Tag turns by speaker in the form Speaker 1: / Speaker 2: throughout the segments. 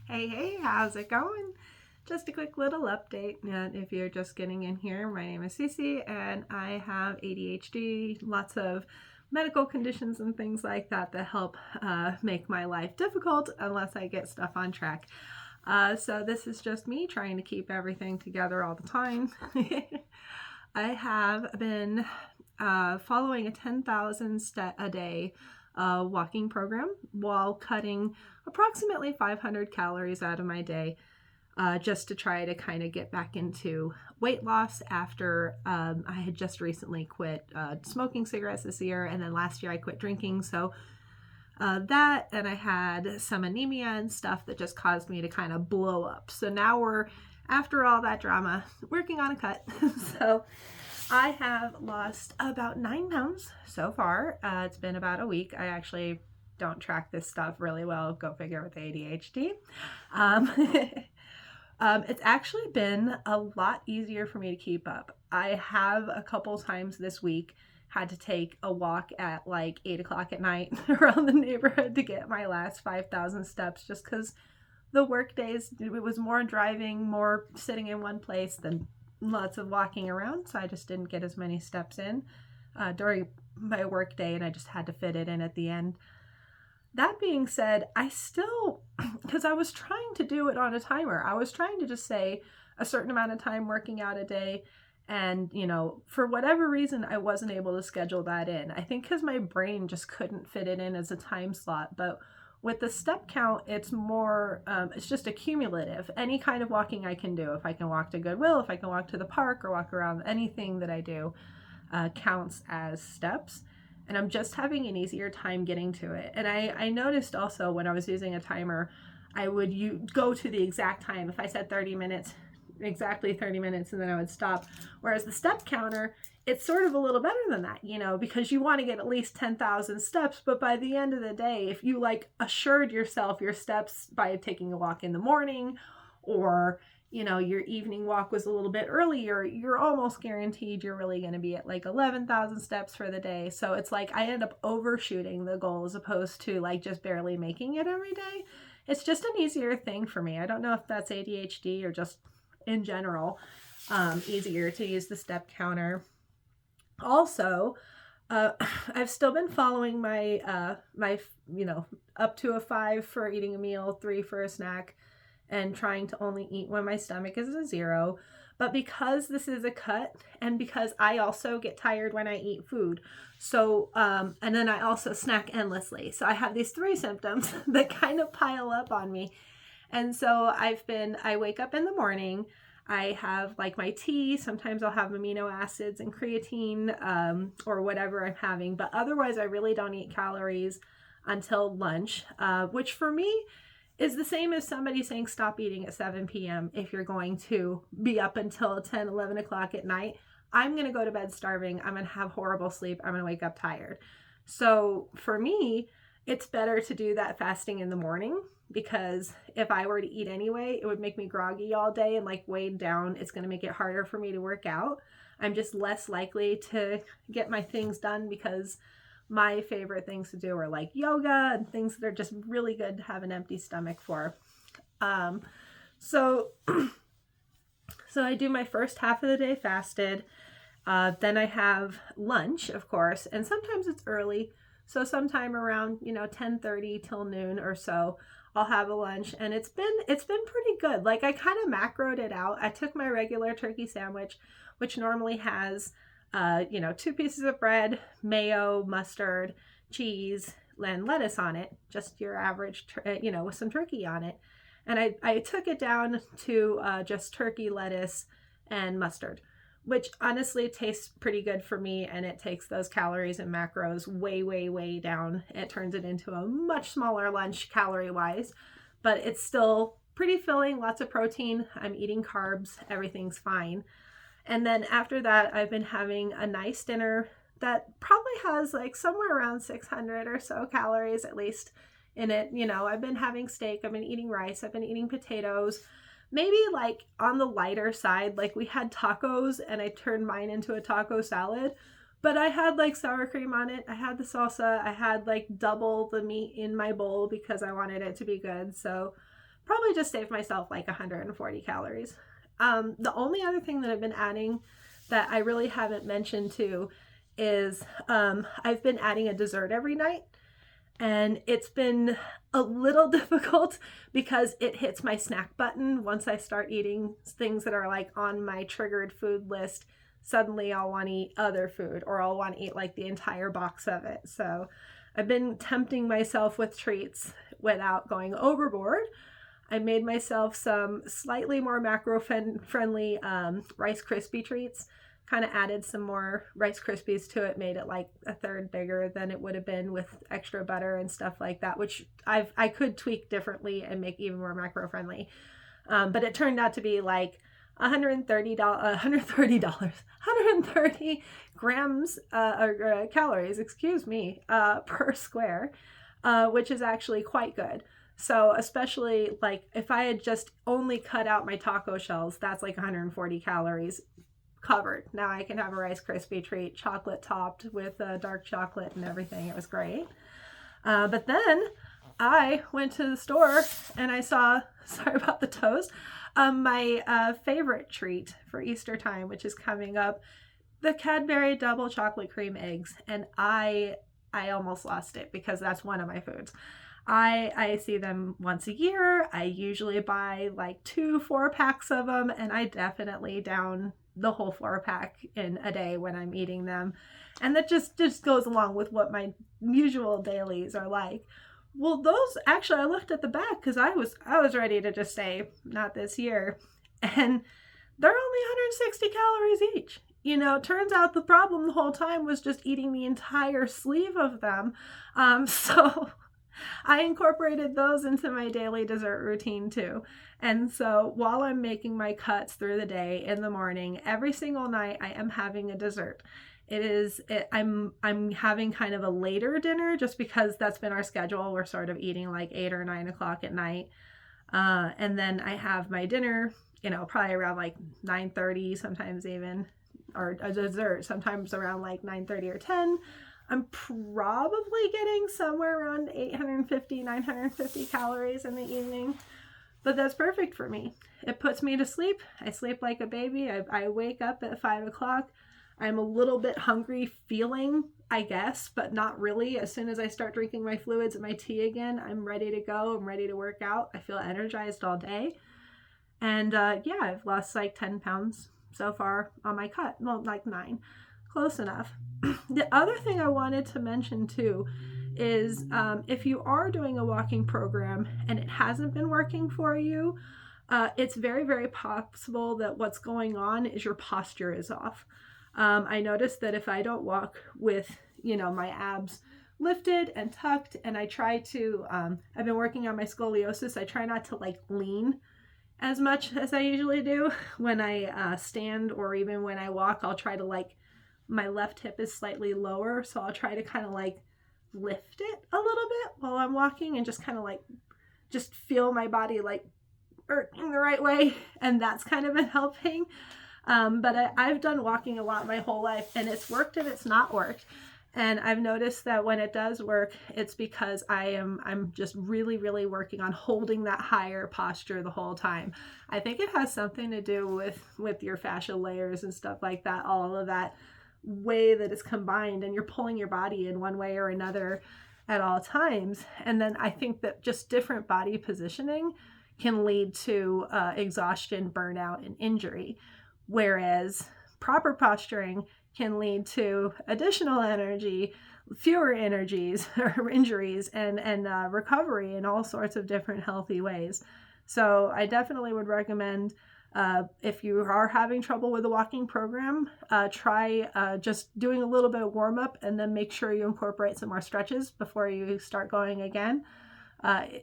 Speaker 1: Hey, how's it going? Just a quick little update. If you're just getting in here, my name is Cece and I have ADHD, lots of medical conditions and things like that that help make my life difficult unless I get stuff on track. So this is just me trying to keep everything together all the time. I have been following a 10,000 step a day walking program while cutting approximately 500 calories out of my day, just to try to kind of get back into weight loss after I had just recently quit smoking cigarettes this year, and then last year I quit drinking. So that, and I had some anemia and stuff that just caused me to kind of blow up. So now we're, after all that drama, working on a cut. So I have lost about 9 pounds so far. It's been about a week. I actually don't track this stuff really well. Go figure with ADHD. Um, it's actually been a lot easier for me to keep up. I have a couple times this week had to take a walk at like 8 o'clock at night around the neighborhood to get my last 5,000 steps, just because the work days, it was more driving, more sitting in one place than lots of walking around. So I just didn't get as many steps in during my work day, and I just had to fit it in at the end. That being said, I still, because I was trying to do it on a timer, I was trying to just say a certain amount of time working out a day. And, for whatever reason, I wasn't able to schedule that in. I think because my brain just couldn't fit it in as a time slot. But with the step count, it's more, it's just accumulative. Any kind of walking I can do. If I can walk to Goodwill, if I can walk to the park or walk around, anything that I do counts as steps. And I'm just having an easier time getting to it. And I noticed also when I was using a timer, I would go to the exact time. If I said 30 minutes, exactly 30 minutes, and then I would stop. Whereas the step counter, it's sort of a little better than that, because you want to get at least 10,000 steps. But by the end of the day, if you assured yourself your steps by taking a walk in the morning, or your evening walk was a little bit earlier, you're almost guaranteed you're really going to be at like 11,000 steps for the day. So it's like I end up overshooting the goal as opposed to just barely making it every day. It's just an easier thing for me. I don't know if that's ADHD or just in general, easier to use the step counter. Also, I've still been following my up to a 5 for eating a meal, 3 for a snack, and trying to only eat when my stomach is a 0. But because this is a cut, and because I also get tired when I eat food, so and then I also snack endlessly, so I have these 3 symptoms that kind of pile up on me. And so I wake up in the morning, I have my tea, sometimes I'll have amino acids and creatine, or whatever I'm having, but otherwise I really don't eat calories until lunch, which for me is the same as somebody saying stop eating at 7 p.m. if you're going to be up until 10, 11 o'clock at night. I'm going to go to bed starving, I'm going to have horrible sleep, I'm going to wake up tired. So for me, it's better to do that fasting in the morning, because if I were to eat anyway, it would make me groggy all day and weighed down. It's going to make it harder for me to work out. I'm just less likely to get my things done, because my favorite things to do are yoga and things that are just really good to have an empty stomach for. So I do my first half of the day fasted. Then I have lunch, of course, and sometimes it's early. So sometime around 10:30 till noon or so, I'll have a lunch, and it's been pretty good. I kind of macroed it out. I took my regular turkey sandwich, which normally has 2 pieces of bread, mayo, mustard, cheese, and lettuce on it, just your average, with some turkey on it. And I took it down to just turkey, lettuce, and mustard, which honestly tastes pretty good for me, and it takes those calories and macros way, way, way down. It turns it into a much smaller lunch calorie-wise, but it's still pretty filling, lots of protein. I'm eating carbs, everything's fine. And then after that, I've been having a nice dinner that probably has somewhere around 600 or so calories at least in it. I've been having steak, I've been eating rice, I've been eating potatoes, maybe on the lighter side. We had tacos and I turned mine into a taco salad, but I had sour cream on it. I had the salsa. I had double the meat in my bowl because I wanted it to be good. So probably just save myself like 140 calories. The only other thing that I've been adding that I really haven't mentioned too is I've been adding a dessert every night. And it's been a little difficult because it hits my snack button once I start eating things that are like on my triggered food list. Suddenly I'll want to eat other food, or I'll want to eat like the entire box of it. So I've been tempting myself with treats without going overboard. I made myself some slightly more macro friendly Rice Krispie treats. Kind of added some more Rice Krispies to it, made it like a third bigger than it would have been with extra butter and stuff like that, which I could tweak differently and make even more macro friendly. But it turned out to be like $130 grams or calories, excuse me, per square, which is actually quite good. So especially like if I had just only cut out my taco shells, that's like 140 calories covered. Now I can have a Rice Krispie treat, chocolate topped with dark chocolate and everything. It was great. But then I went to the store and I saw, sorry about the toes, my favorite treat for Easter time, which is coming up, the Cadbury double chocolate cream eggs. And I almost lost it because that's one of my foods. I see them once a year. I usually buy like 2 4-packs of them, and I definitely down the whole 4-pack in a day when I'm eating them. And that just goes along with what my usual dailies are like. Well, those actually, I looked at the back because I was ready to just say not this year, and they're only 160 calories each. You know, turns out the problem the whole time was just eating the entire sleeve of them. So I incorporated those into my daily dessert routine too. And so while I'm making my cuts through the day in the morning, every single night I am having a dessert. I'm having kind of a later dinner just because that's been our schedule. We're sort of eating like 8 or 9 o'clock at night. And then I have my dinner, you know, probably around like 9:30, sometimes even, or a dessert, sometimes around like 9:30 or 10. I'm probably getting somewhere around 850, 950 calories in the evening, but that's perfect for me. It puts me to sleep. I sleep like a baby. I wake up at 5 o'clock. I'm a little bit hungry feeling, I guess, but not really. As soon as I start drinking my fluids and my tea again, I'm ready to go. I'm ready to work out. I feel energized all day. And yeah, I've lost like 10 pounds so far on my cut. Well, like 9. Close enough. The other thing I wanted to mention too is if you are doing a walking program and it hasn't been working for you, it's very, very possible that what's going on is your posture is off. I noticed that if I don't walk with, you know, my abs lifted and tucked, and I try to, I've been working on my scoliosis, I try not to like lean as much as I usually do when I stand, or even when I walk. I'll try to like, my left hip is slightly lower, so I'll try to kind of like lift it a little bit while I'm walking and just kind of like just feel my body like working the right way, and that's kind of been helping. But I've done walking a lot my whole life, and it's worked and it's not worked. And I've noticed that when it does work, it's because I'm just really, really working on holding that higher posture the whole time. I think it has something to do with your fascial layers and stuff like that, all of that way that it's combined, and you're pulling your body in one way or another at all times. And then I think that just different body positioning can lead to exhaustion, burnout, and injury, whereas proper posturing can lead to additional energy, fewer energies or injuries, and recovery in all sorts of different healthy ways. So I definitely would recommend, if you are having trouble with the walking program, try just doing a little bit of warm up, and then make sure you incorporate some more stretches before you start going again.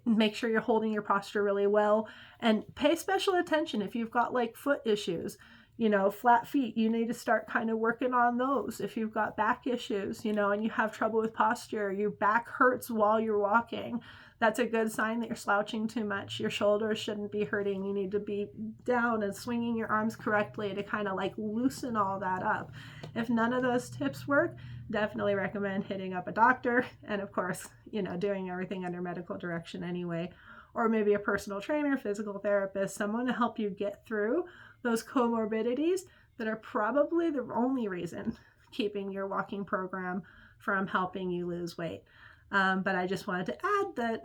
Speaker 1: Make sure you're holding your posture really well, and pay special attention if you've got like foot issues. You know, flat feet, you need to start kind of working on those. If you've got back issues, you know, and you have trouble with posture, your back hurts while you're walking, that's a good sign that you're slouching too much. Your shoulders shouldn't be hurting. You need to be down and swinging your arms correctly to kind of like loosen all that up. If none of those tips work, definitely recommend hitting up a doctor, and of course, you know, doing everything under medical direction anyway. or maybe a personal trainer, physical therapist, someone to help you get through those comorbidities that are probably the only reason keeping your walking program from helping you lose weight. But I just wanted to add that,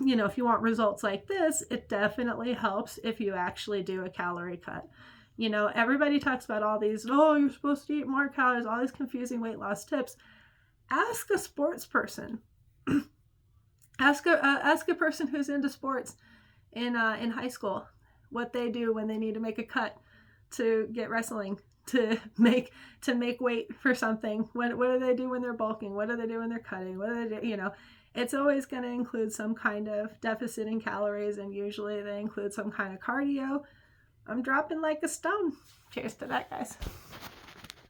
Speaker 1: if you want results like this, it definitely helps if you actually do a calorie cut. Everybody talks about all these, oh, you're supposed to eat more calories, all these confusing weight loss tips. Ask a sports person. Ask a person who's into sports in high school what they do when they need to make a cut to get wrestling, to make weight for something. What do they do when they're bulking? What do they do when they're cutting? What do they do? It's always going to include some kind of deficit in calories, and usually they include some kind of cardio. I'm dropping like a stone. Cheers to that, guys.